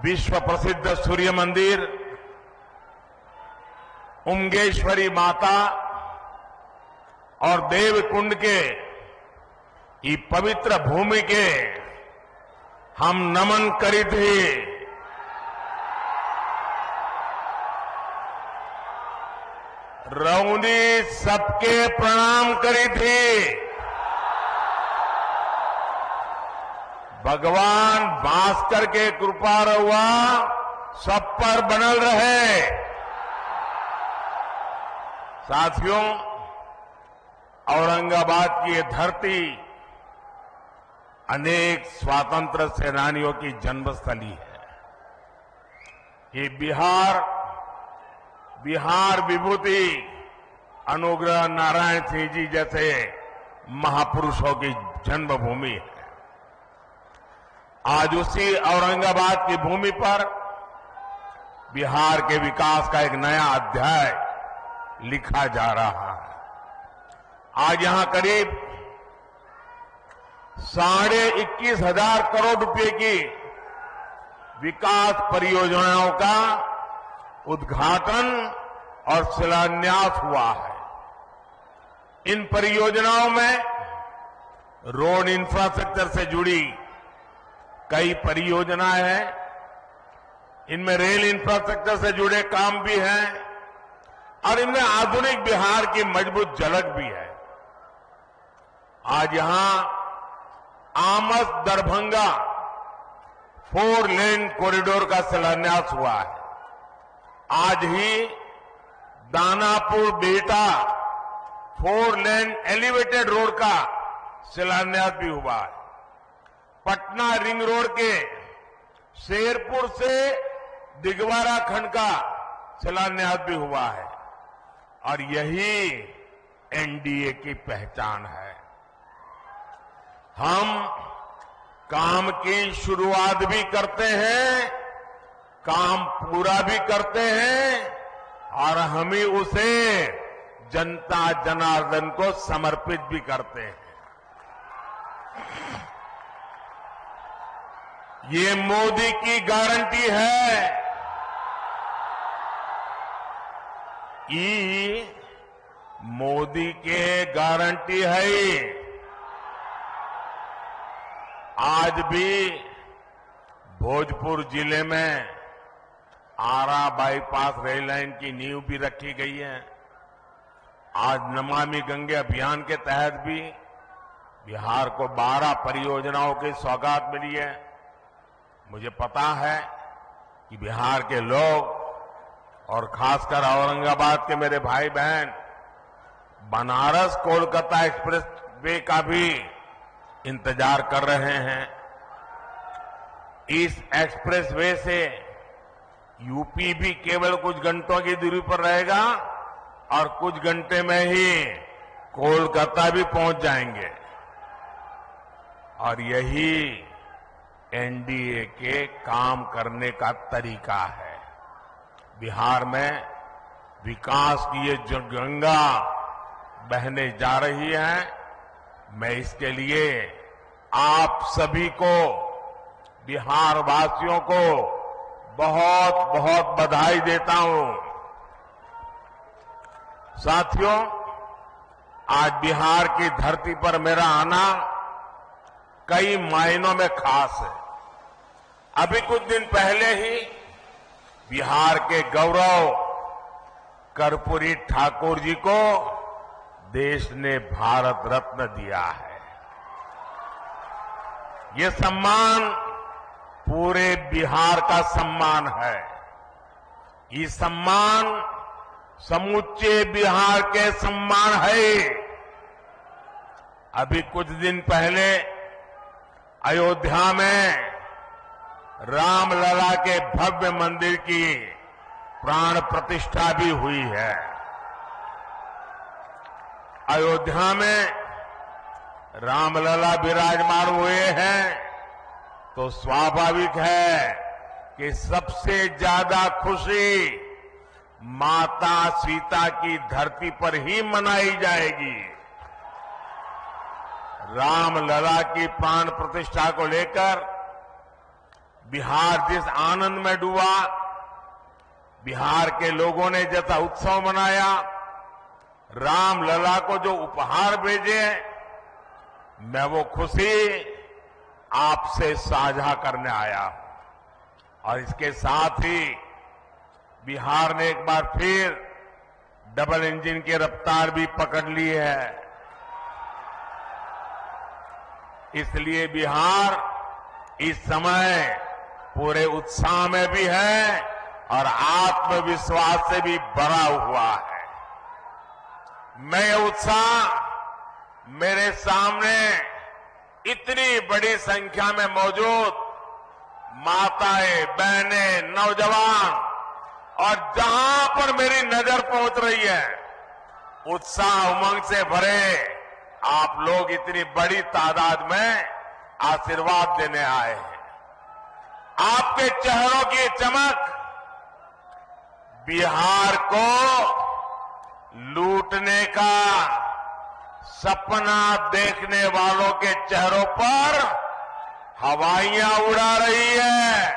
विश्व प्रसिद्ध सूर्य मंदिर, उमगेश्वरी माता और देवकुंड के ये पवित्र भूमि के हम नमन करी थी। रौनी सबके प्रणाम करी थी। भगवान भास्कर के कृपा रहुआ सब पर बनल रहे। साथियों, औरंगाबाद की ये धरती अनेक स्वातंत्र सेनानियों की जन्मस्थली है। ये बिहार विभूति अनुग्रह नारायण सिंह जी जैसे महापुरुषों की जन्मभूमि है। आज उसी औरंगाबाद की भूमि पर बिहार के विकास का एक नया अध्याय लिखा जा रहा है। आज यहां करीब 21,500 करोड़ रुपए की विकास परियोजनाओं का उद्घाटन और शिलान्यास हुआ है। इन परियोजनाओं में रोड इंफ्रास्ट्रक्चर से जुड़ी कई परियोजनाएं हैं। इनमें रेल इंफ्रास्ट्रक्चर से जुड़े काम भी हैं और इनमें आधुनिक बिहार की मजबूत झलक भी है। आज यहां आमस दरभंगा 4 लेन कॉरिडोर का शिलान्यास हुआ है। आज ही Danapur Bihta 4 lane elevated road का शिलान्यास भी हुआ है। पटना रिंग रोड के शेरपुर से दिगवारा खंड का शिलान्यास भी हुआ है। और यही एनडीए की पहचान है। हम काम की शुरुआत भी करते हैं, काम पूरा भी करते हैं और हम ही उसे जनता जनार्दन को समर्पित भी करते हैं। ये मोदी की गारंटी है। ये मोदी के गारंटी है। आज भी भोजपुर जिले में आरा बाईपास रेल लाइन की नींव भी रखी गई है। आज नमामि गंगे अभियान के तहत भी बिहार को 12 परियोजनाओं की सौगात मिली है। मुझे पता है कि बिहार के लोग और खासकर औरंगाबाद के मेरे भाई बहन बनारस कोलकाता एक्सप्रेस वे का भी इंतजार कर रहे हैं। इस एक्सप्रेस वे से यूपी भी केवल कुछ घंटों की दूरी पर रहेगा और कुछ घंटे में ही कोलकाता भी पहुंच जाएंगे। और यही एनडीए के काम करने का तरीका है। बिहार में विकास की ये जो गंगा बहने जा रही है, मैं इसके लिए आप सभी को, बिहार वासियों को बहुत बहुत बधाई देता हूं। साथियों, आज बिहार की धरती पर मेरा आना कई मायनों में खास है। अभी कुछ दिन पहले ही बिहार के गौरव कर्पूरी ठाकुर जी को देश ने भारत रत्न दिया है। ये सम्मान पूरे बिहार का सम्मान है। ये सम्मान समूचे बिहार के सम्मान है। अभी कुछ दिन पहले अयोध्या में रामलला के भव्य मंदिर की प्राण प्रतिष्ठा भी हुई है। अयोध्या में रामलला विराजमान हुए हैं तो स्वाभाविक है कि सबसे ज्यादा खुशी माता सीता की धरती पर ही मनाई जाएगी। रामलला की प्राण प्रतिष्ठा को लेकर बिहार जिस आनंद में डूबा, बिहार के लोगों ने जैसा उत्सव मनाया, राम लला को जो उपहार भेजे, मैं वो खुशी आपसे साझा करने आया हूं। और इसके साथ ही बिहार ने एक बार फिर डबल इंजन की रफ्तार भी पकड़ ली है। इसलिए बिहार इस समय पूरे उत्साह में भी है और आत्मविश्वास से भी भरा हुआ है। मैं ये उत्साह मेरे सामने इतनी बड़ी संख्या में मौजूद माताएं, बहनें, नौजवान और जहां पर मेरी नजर पहुंच रही है, उत्साह उमंग से भरे आप लोग इतनी बड़ी तादाद में आशीर्वाद देने आए हैं। आपके चेहरों की चमक बिहार को लूटने का सपना देखने वालों के चेहरों पर हवाइयां उड़ा रही है।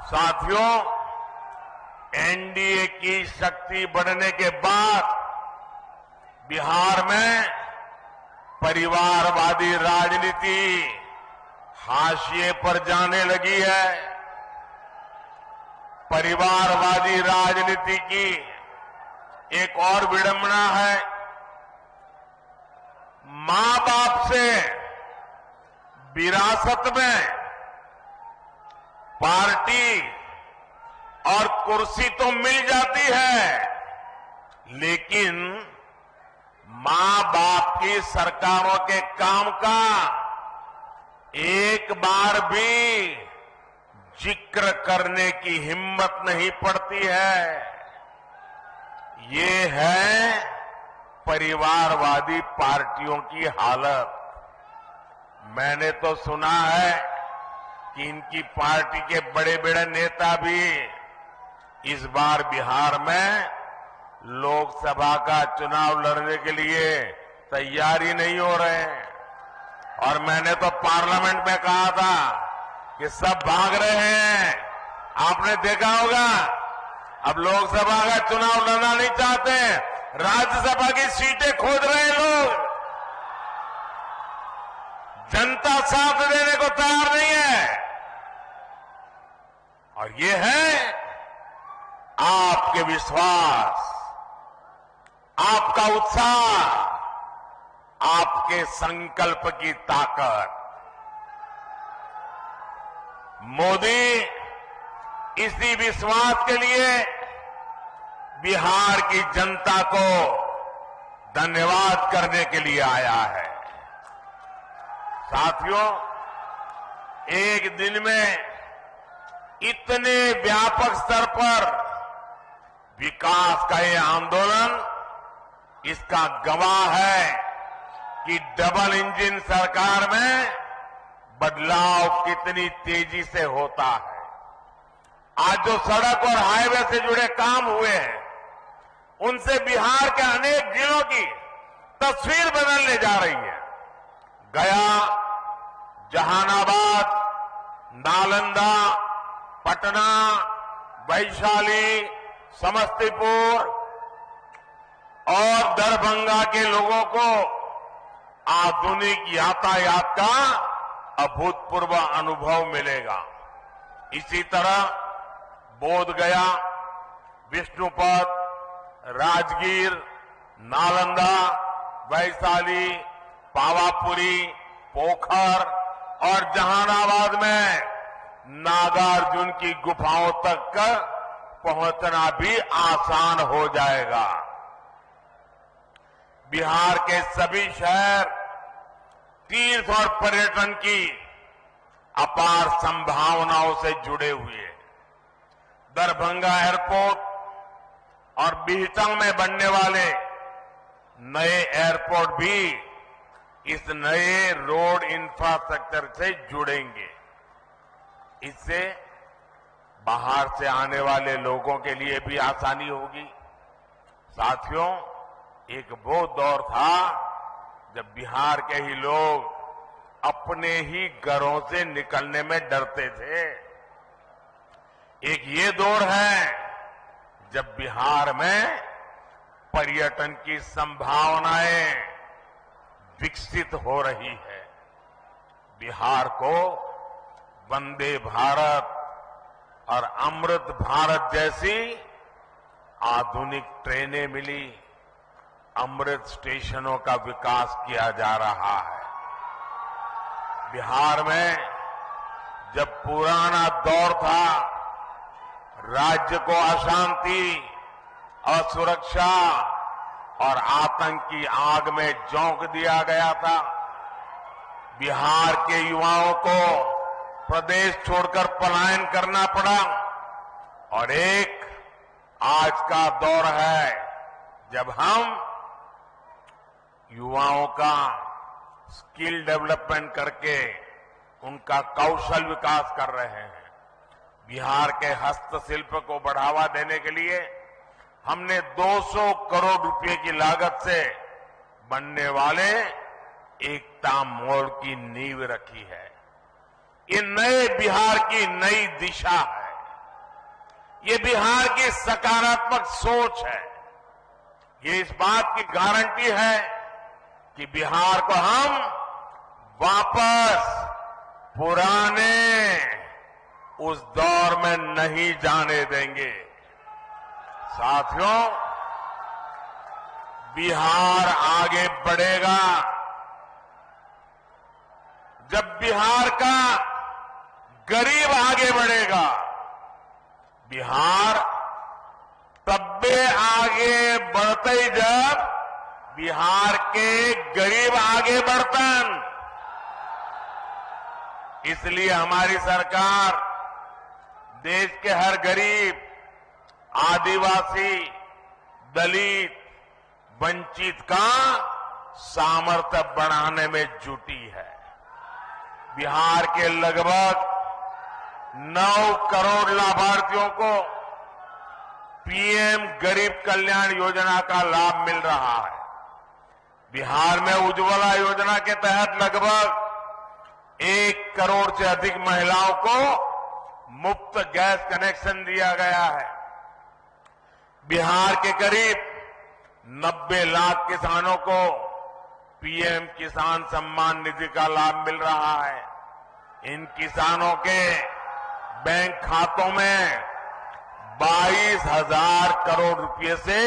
साथियों, एनडीए की शक्ति बढ़ने के बाद बिहार में परिवारवादी राजनीति हाशिए पर जाने लगी है। परिवारवादी राजनीति की एक और विडंबना है, मां बाप से विरासत में पार्टी और कुर्सी तो मिल जाती है, लेकिन मां बाप की सरकारों के काम का एक बार भी जिक्र करने की हिम्मत नहीं पड़ती है। ये है परिवारवादी पार्टियों की हालत। मैंने तो सुना है कि इनकी पार्टी के बड़े बड़े नेता भी इस बार बिहार में लोकसभा का चुनाव लड़ने के लिए तैयारी नहीं हो रहे हैं। और मैंने तो पार्लियामेंट में कहा था कि सब भाग रहे हैं। आपने देखा होगा, अब लोकसभा का चुनाव लड़ना नहीं चाहते, राज्यसभा की सीटें खोज रहे हैं लोग। जनता साथ देने को तैयार नहीं है। और ये है आपके विश्वास, आपका उत्साह, आपके संकल्प की ताकत। मोदी इसी विश्वास के लिए बिहार की जनता को धन्यवाद करने के लिए आया है। साथियों, एक दिन में इतने व्यापक स्तर पर विकास का ये आंदोलन इसका गवाह है कि डबल इंजन सरकार में बदलाव कितनी तेजी से होता है। आज जो सड़क और हाईवे से जुड़े काम हुए हैं, उनसे बिहार के अनेक जिलों की तस्वीर बदलने जा रही है। गया, जहानाबाद, नालंदा, पटना, वैशाली, समस्तीपुर और दरभंगा के लोगों को आधुनिक यातायात का अभूतपूर्व अनुभव मिलेगा। इसी तरह बोधगया, विष्णुपद, राजगीर, नालंदा, वैशाली, पावापुरी, पोखर और जहानाबाद में नागार्जुन की गुफाओं तक पहुंचना भी आसान हो जाएगा। बिहार के सभी शहर तीर्थ और पर्यटन की अपार संभावनाओं से जुड़े हुए हैं। दरभंगा एयरपोर्ट और बिहटा में बनने वाले नए एयरपोर्ट भी इस नए रोड इंफ्रास्ट्रक्चर से जुड़ेंगे। इससे बाहर से आने वाले लोगों के लिए भी आसानी होगी। साथियों, एक वो दौर था जब बिहार के ही लोग अपने ही घरों से निकलने में डरते थे। एक ये दौर है जब बिहार में पर्यटन की संभावनाएं विकसित हो रही है। बिहार को वंदे भारत और अमृत भारत जैसी आधुनिक ट्रेनें मिली, अमृत स्टेशनों का विकास किया जा रहा है। बिहार में जब पुराना दौर था, राज्य को अशांति, असुरक्षा और आतंक की आग में झोंक दिया गया था। बिहार के युवाओं को प्रदेश छोड़कर पलायन करना पड़ा और एक आज का दौर है जब हम युवाओं का स्किल डेवलपमेंट करके उनका कौशल विकास कर रहे हैं। बिहार के हस्तशिल्प को बढ़ावा देने के लिए हमने 200 करोड़ रुपए की लागत से बनने वाले एकता मॉल की नींव रखी है। ये नए बिहार की नई दिशा है। ये बिहार की सकारात्मक सोच है। ये इस बात की गारंटी है कि बिहार को हम वापस पुराने उस दौर में नहीं जाने देंगे। साथियों, बिहार आगे बढ़ेगा जब बिहार का गरीब आगे बढ़ेगा। बिहार तब्बे आगे बढ़ते ही जब बिहार के गरीब आगे बढ़तन। इसलिए हमारी सरकार देश के हर गरीब, आदिवासी, दलित, वंचित का सामर्थ्य बढ़ाने में जुटी है। बिहार के लगभग 9 करोड़ लाभार्थियों को पीएम गरीब कल्याण योजना का लाभ मिल रहा है। बिहार में उज्ज्वला योजना के तहत लगभग 1 करोड़ से अधिक महिलाओं को मुफ्त गैस कनेक्शन दिया गया है। बिहार के करीब 90 लाख किसानों को पीएम किसान सम्मान निधि का लाभ मिल रहा है। इन किसानों के बैंक खातों में 22,000 करोड़ रुपए से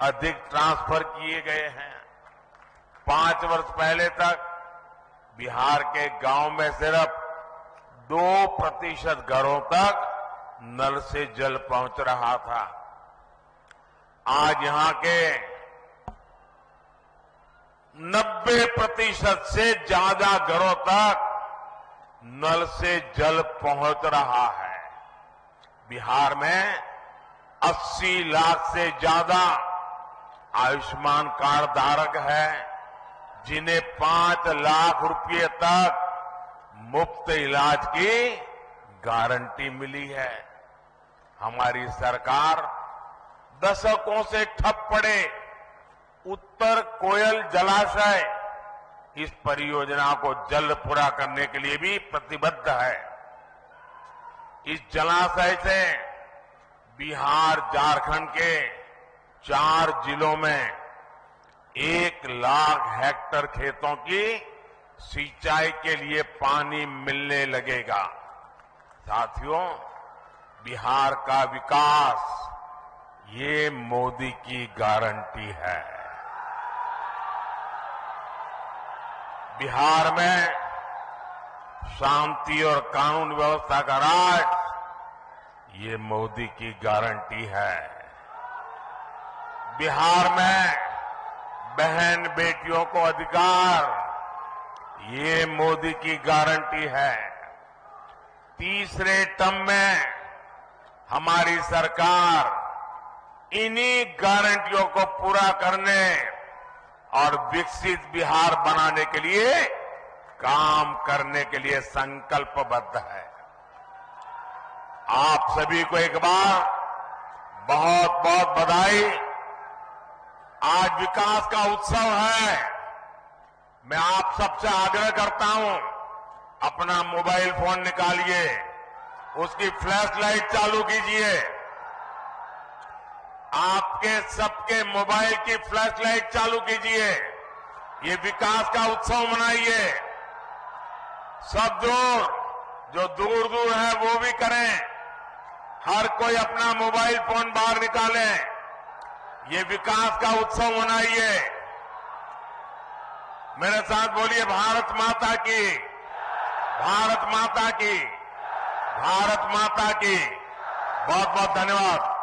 अधिक ट्रांसफर किए गए हैं। 5 वर्ष पहले तक बिहार के गांव में सिर्फ 2% घरों तक नल से जल पहुंच रहा था। आज यहां के 90% से ज्यादा घरों तक नल से जल पहुंच रहा है। बिहार में 80 लाख से ज्यादा आयुष्मान कार्ड धारक है, जिन्हें 5 लाख रुपए तक मुफ्त इलाज की गारंटी मिली है। हमारी सरकार दशकों से ठप पड़े उत्तर कोयल जलाशय, इस परियोजना को जल्द पूरा करने के लिए भी प्रतिबद्ध है। इस जलाशय से बिहार, झारखंड के 4 जिलों में 1 लाख हेक्टेयर खेतों की सिंचाई के लिए पानी मिलने लगेगा। साथियों, बिहार का विकास ये मोदी की गारंटी है। बिहार में शांति और कानून व्यवस्था का राज, ये मोदी की गारंटी है। बिहार में बहन बेटियों को अधिकार, ये मोदी की गारंटी है। तीसरे टर्म में हमारी सरकार इन्हीं गारंटियों को पूरा करने और विकसित बिहार बनाने के लिए काम करने के लिए संकल्पबद्ध है। आप सभी को एक बार बहुत बहुत बधाई। आज विकास का उत्सव है। मैं आप सबसे आग्रह करता हूं, अपना मोबाइल फोन निकालिए, उसकी फ्लैश लाइट चालू कीजिए। आपके सबके मोबाइल की फ्लैश लाइट चालू कीजिए। ये विकास का उत्सव मनाइए। सब जो दूर दूर है वो भी करें। हर कोई अपना मोबाइल फोन बाहर निकाले। ये विकास का उत्सव मनाइए। मेरे साथ बोलिए, भारत माता की, भारत माता की, भारत माता की। बहुत बहुत धन्यवाद।